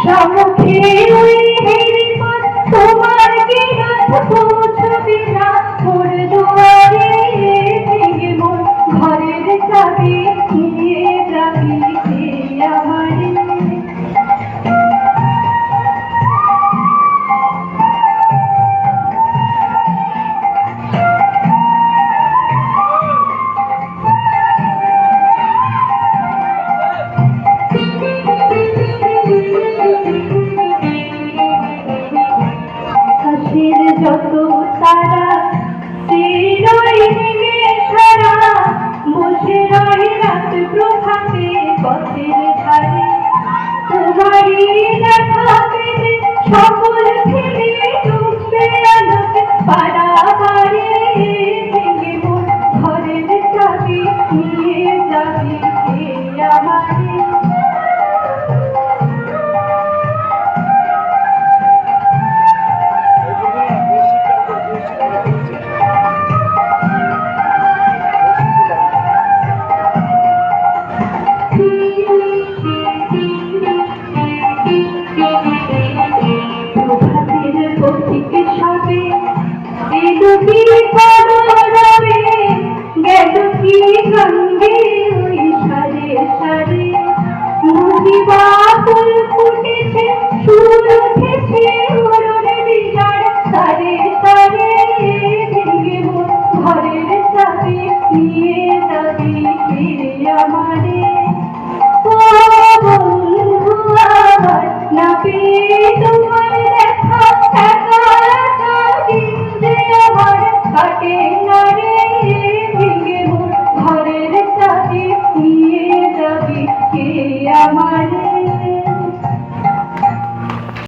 সম্মুখে ওই হেরিপথ তোমার কি রাত পৌঁছবে না মোর দুয়ারে ভেঙে মোর ঘরের চাবি নিয়ে যাবি কে আমারে আকাশের যত তারা চিরই নেমে সারা বসে রয় রাত প্রভাতে পথের ধারে তোমারই দেখা পেলে সকল ফেলে ডুববে আলোকে পাড়া